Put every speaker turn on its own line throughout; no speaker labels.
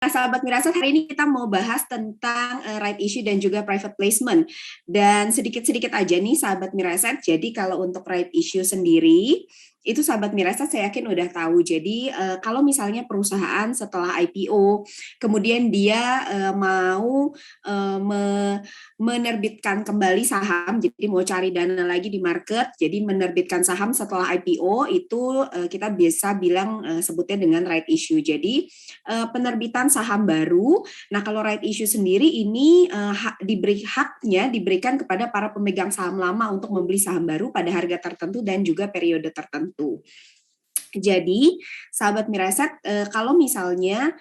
Nah, sahabat Mirasat, hari ini kita mau bahas tentang right issue dan juga private placement. Dan sedikit-sedikit aja nih sahabat Mirasat, jadi kalau untuk right issue sendiri, itu sahabat Mirasat saya yakin udah tahu. Jadi kalau misalnya perusahaan setelah IPO, kemudian dia mau menerbitkan kembali saham, jadi mau cari dana lagi di market, jadi menerbitkan saham setelah IPO, itu kita bisa bilang sebutnya dengan right issue. Jadi penerbitan saham baru. Nah, kalau right issue sendiri ini diberikan kepada para pemegang saham lama untuk membeli saham baru pada harga tertentu dan juga periode tertentu. Jadi, sahabat Miraset, kalau misalnya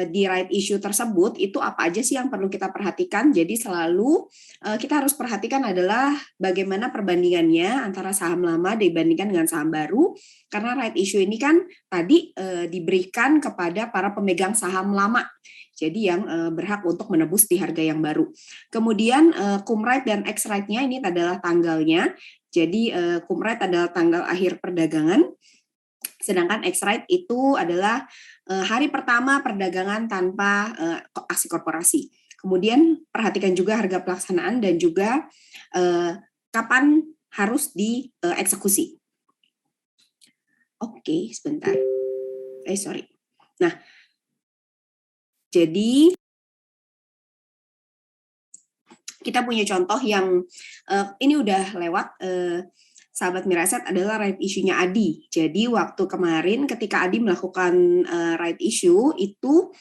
di right issue tersebut itu apa aja sih yang perlu kita perhatikan? Jadi selalu kita harus perhatikan adalah bagaimana perbandingannya antara saham lama dibandingkan dengan saham baru, karena right issue ini kan tadi diberikan kepada para pemegang saham lama. Jadi yang berhak untuk menebus di harga yang baru. Kemudian cum right dan ex right-nya ini adalah tanggalnya. Jadi cum right adalah tanggal akhir perdagangan. Sedangkan ex right itu adalah hari pertama perdagangan tanpa aksi korporasi. Kemudian perhatikan juga harga pelaksanaan dan juga kapan harus dieksekusi. Oke, sebentar. Sorry. Nah, jadi kita punya contoh yang ini udah lewat. Sahabat Miraset adalah right issue-nya Adi. Jadi waktu kemarin ketika Adi melakukan right issue itu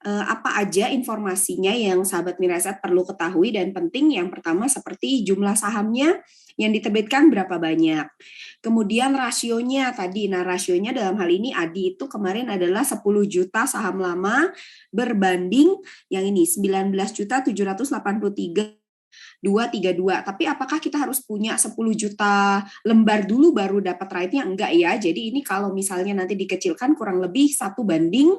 apa aja informasinya yang sahabat Miraset perlu ketahui dan penting. Yang pertama seperti jumlah sahamnya yang diterbitkan berapa banyak. Kemudian rasionya tadi. Nah, rasionya dalam hal ini Adi itu kemarin adalah 10 juta saham lama berbanding yang ini 19.783.232. Tapi apakah kita harus punya 10 juta lembar dulu baru dapat right-nya? Enggak ya. Jadi ini kalau misalnya nanti dikecilkan kurang lebih 1 banding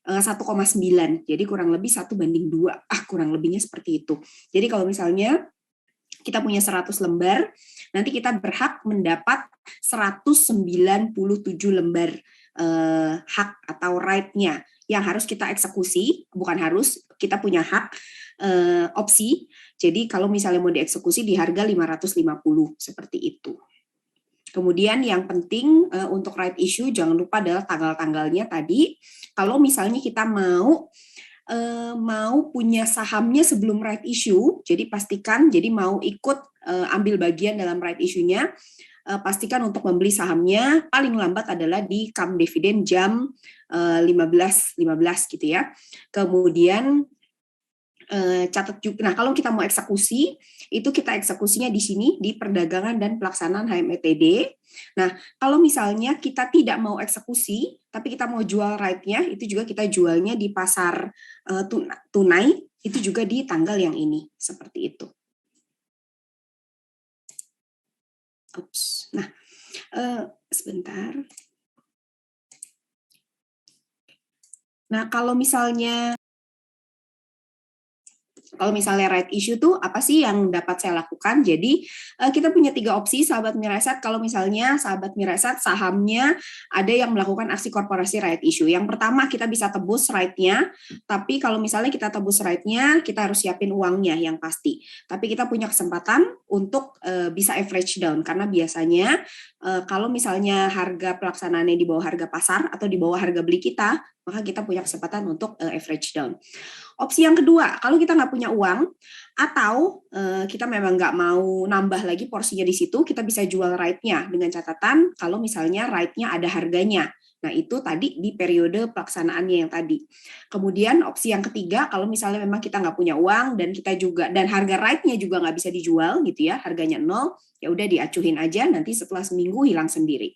1,9. Jadi kurang lebih 1 banding 2. Kurang lebihnya seperti itu. Jadi kalau misalnya kita punya 100 lembar, nanti kita berhak mendapat 197 lembar hak atau right-nya yang harus kita eksekusi, bukan harus, kita punya hak opsi. Jadi kalau misalnya mau dieksekusi di harga 550 seperti itu. Kemudian yang penting untuk right issue jangan lupa adalah tanggal-tanggalnya tadi. Kalau misalnya kita mau punya sahamnya sebelum right issue, jadi pastikan jadi mau ikut ambil bagian dalam right issue-nya, pastikan untuk membeli sahamnya paling lambat adalah di come dividen jam 15.15 gitu ya. Kemudian catat juga. Nah, kalau kita mau eksekusi, itu kita eksekusinya di sini di perdagangan dan pelaksanaan HMETD. Nah, kalau misalnya kita tidak mau eksekusi, tapi kita mau jual right-nya, itu juga kita jualnya di pasar tunai, itu juga di tanggal yang ini, seperti itu. Nah, sebentar. Nah, kalau misalnya right issue tuh apa sih yang dapat saya lakukan? Jadi kita punya 3 opsi sahabat Mirasat. Kalau misalnya sahabat Mirasat sahamnya ada yang melakukan aksi korporasi right issue. Yang pertama kita bisa tebus right-nya, tapi kalau misalnya kita tebus right-nya, kita harus siapin uangnya yang pasti. Tapi kita punya kesempatan untuk bisa average down karena biasanya kalau misalnya harga pelaksanaannya di bawah harga pasar atau di bawah harga beli kita, maka kita punya kesempatan untuk average down. Opsi yang kedua, kalau kita nggak punya uang atau kita memang nggak mau nambah lagi porsinya di situ, kita bisa jual right-nya dengan catatan kalau misalnya right-nya ada harganya. Nah, itu tadi di periode pelaksanaannya yang tadi. Kemudian opsi yang ketiga, kalau misalnya memang kita nggak punya uang dan kita juga dan harga right-nya juga nggak bisa dijual gitu ya, harganya 0, ya udah diacuhin aja, nanti setelah seminggu hilang sendiri.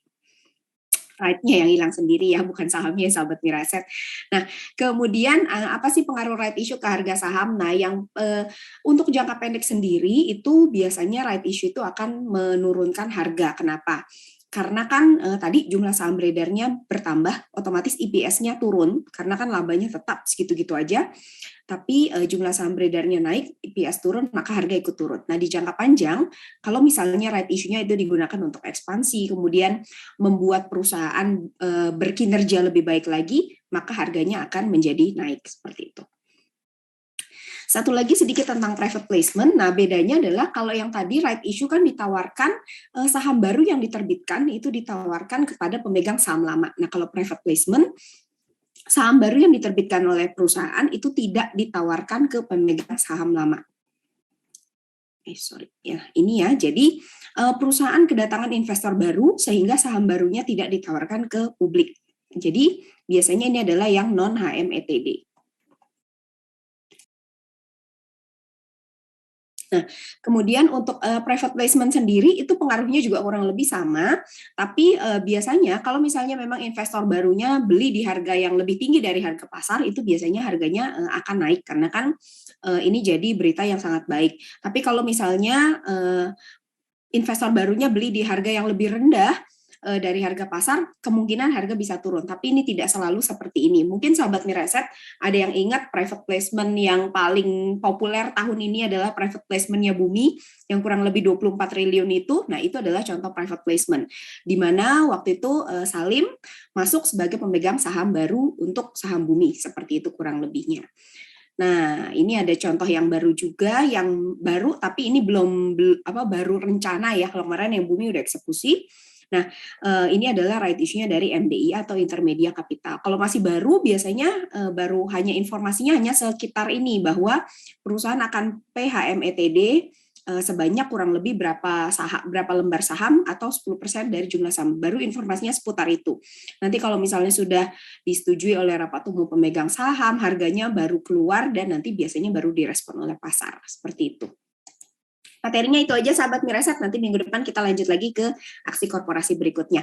Right-nya yang hilang sendiri ya, bukan sahamnya sahabat Miraset. Nah, kemudian apa sih pengaruh right issue ke harga saham? Nah, yang untuk jangka pendek sendiri itu biasanya right issue itu akan menurunkan harga. Kenapa? karena kan tadi jumlah saham beredarnya bertambah, otomatis EPS-nya turun, karena kan labanya tetap segitu-gitu aja, tapi jumlah saham beredarnya naik, EPS turun, maka harga ikut turun. Nah, di jangka panjang, kalau misalnya right issue-nya itu digunakan untuk ekspansi, kemudian membuat perusahaan berkinerja lebih baik lagi, maka harganya akan menjadi naik, seperti itu. Satu lagi sedikit tentang private placement. Nah, bedanya adalah kalau yang tadi right issue kan ditawarkan saham baru yang diterbitkan itu ditawarkan kepada pemegang saham lama. Nah, kalau private placement saham baru yang diterbitkan oleh perusahaan itu tidak ditawarkan ke pemegang saham lama. Ini ya. Jadi perusahaan kedatangan investor baru sehingga saham barunya tidak ditawarkan ke publik. Jadi biasanya ini adalah yang non HMETD. Nah, kemudian untuk private placement sendiri itu pengaruhnya juga kurang lebih sama, tapi biasanya kalau misalnya memang investor barunya beli di harga yang lebih tinggi dari harga pasar, itu biasanya harganya akan naik karena kan ini jadi berita yang sangat baik. Tapi kalau misalnya investor barunya beli di harga yang lebih rendah dari harga pasar, kemungkinan harga bisa turun. Tapi ini tidak selalu seperti ini. Mungkin sahabat Miraset ada yang ingat private placement yang paling populer tahun ini adalah private placement-nya Bumi yang kurang lebih 24 triliun itu. Nah, itu adalah contoh private placement di mana waktu itu Salim masuk sebagai pemegang saham baru untuk saham Bumi, seperti itu kurang lebihnya. Nah, ini ada contoh yang baru juga, yang baru tapi ini belum baru rencana ya. Kalau kemarin yang Bumi udah eksekusi. Nah, ini adalah right issue-nya dari MDI atau Intermedia Capital. Kalau masih baru, biasanya baru hanya informasinya hanya sekitar ini, bahwa perusahaan akan PHMETD sebanyak kurang lebih berapa lembar saham atau 10% dari jumlah saham. Baru informasinya seputar itu. Nanti kalau misalnya sudah disetujui oleh rapat umum pemegang saham, harganya baru keluar dan nanti biasanya baru direspon oleh pasar. Seperti itu. Materinya itu aja sahabat Miraset, nanti minggu depan kita lanjut lagi ke aksi korporasi berikutnya.